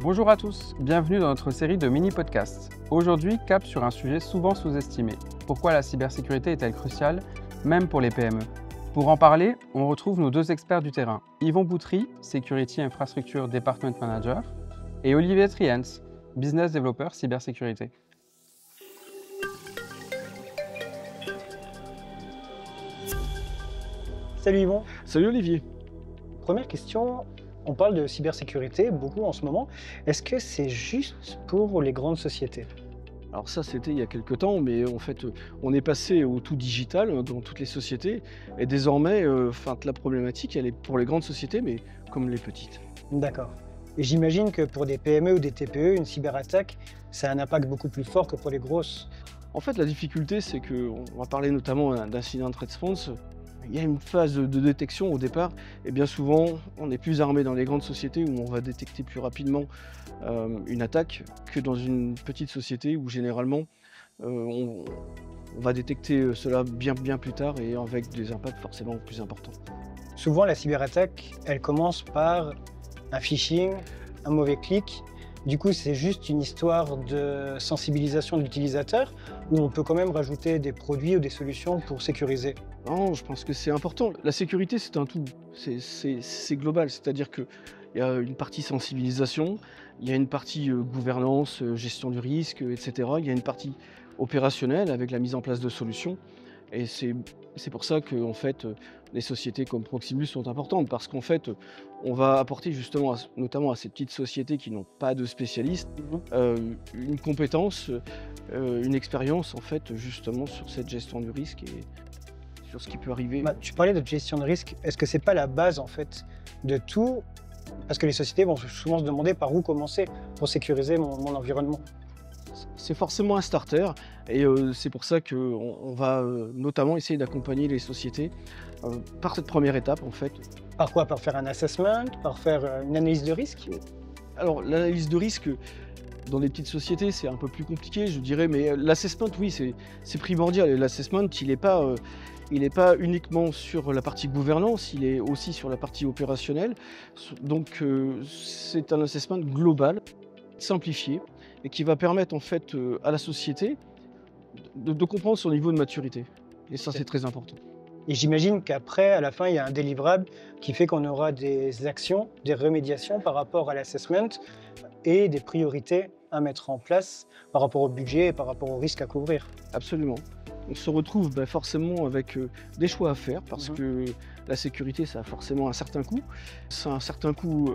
Bonjour à tous, bienvenue dans notre série de mini-podcasts. Aujourd'hui, cap sur un sujet souvent sous-estimé. Pourquoi la cybersécurité est-elle cruciale, même pour les PME? Pour en parler, on retrouve nos deux experts du terrain, Yvon Boutry, Security Infrastructure Department Manager, et Olivier Triens, Business Developer Cybersécurité. Salut Yvon. Salut Olivier. Première question, on parle de cybersécurité beaucoup en ce moment. Est-ce que c'est juste pour les grandes sociétés? Alors ça, c'était il y a quelques temps, mais en fait, on est passé au tout digital dans toutes les sociétés. Et désormais, la problématique, elle est pour les grandes sociétés, mais comme les petites. D'accord. Et j'imagine que pour des PME ou des TPE, une cyberattaque, ça a un impact beaucoup plus fort que pour les grosses. En fait, la difficulté, c'est qu'on va parler notamment d'incident response. Il y a une phase de détection au départ, et bien souvent, on est plus armé dans les grandes sociétés où on va détecter plus rapidement une attaque que dans une petite société où généralement on va détecter cela bien plus tard et avec des impacts forcément plus importants. Souvent, la cyberattaque, elle commence par un phishing, un mauvais clic. Du coup, c'est juste une histoire de sensibilisation de l'utilisateur où on peut quand même rajouter des produits ou des solutions pour sécuriser. Non, je pense que c'est important. La sécurité, c'est un tout. C'est global. C'est-à-dire qu'il y a une partie sensibilisation, il y a une partie gouvernance, gestion du risque, etc. Il y a une partie opérationnelle avec la mise en place de solutions. Et c'est pour ça que en fait, les sociétés comme Proximus sont importantes, parce qu'en fait, on va apporter justement, notamment à ces petites sociétés qui n'ont pas de spécialistes, une compétence, une expérience en fait, justement sur cette gestion du risque et sur ce qui peut arriver. Tu parlais de gestion de risque. Est-ce que c'est pas la base en fait de tout? Parce que les sociétés vont souvent se demander par où commencer pour sécuriser mon environnement. C'est forcément un starter et c'est pour ça qu'on va notamment essayer d'accompagner les sociétés par cette première étape en fait. Par quoi? Par faire un assessment? Par faire une analyse de risque? Alors l'analyse de risque dans les petites sociétés c'est un peu plus compliqué je dirais, mais l'assessment oui c'est primordial et l'assessment il n'est pas uniquement sur la partie gouvernance, il est aussi sur la partie opérationnelle. Donc c'est un assessment global, simplifié et qui va permettre en fait à la société de comprendre son niveau de maturité. Et ça, c'est très important. Et j'imagine qu'après, à la fin, il y a un délivrable qui fait qu'on aura des actions, des remédiations par rapport à l'assessment et des priorités à mettre en place par rapport au budget et par rapport au risque à couvrir. Absolument. On se retrouve forcément avec des choix à faire parce que la sécurité, ça a forcément un certain coût. C'est un certain coût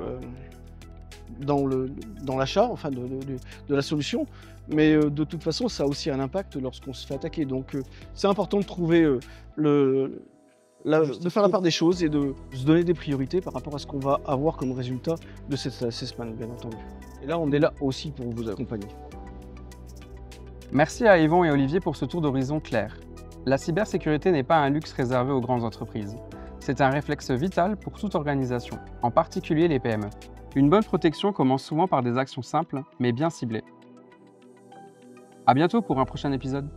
dans l'achat enfin de la solution, mais de toute façon ça a aussi un impact lorsqu'on se fait attaquer. Donc c'est important de trouver de faire la part des choses et de se donner des priorités par rapport à ce qu'on va avoir comme résultat de cet assessment, bien entendu. Et là on est là aussi pour vous accompagner. Merci à Yvon et Olivier pour ce tour d'horizon clair. La cybersécurité n'est pas un luxe réservé aux grandes entreprises. C'est un réflexe vital pour toute organisation, en particulier les PME. Une bonne protection commence souvent par des actions simples, mais bien ciblées. À bientôt pour un prochain épisode.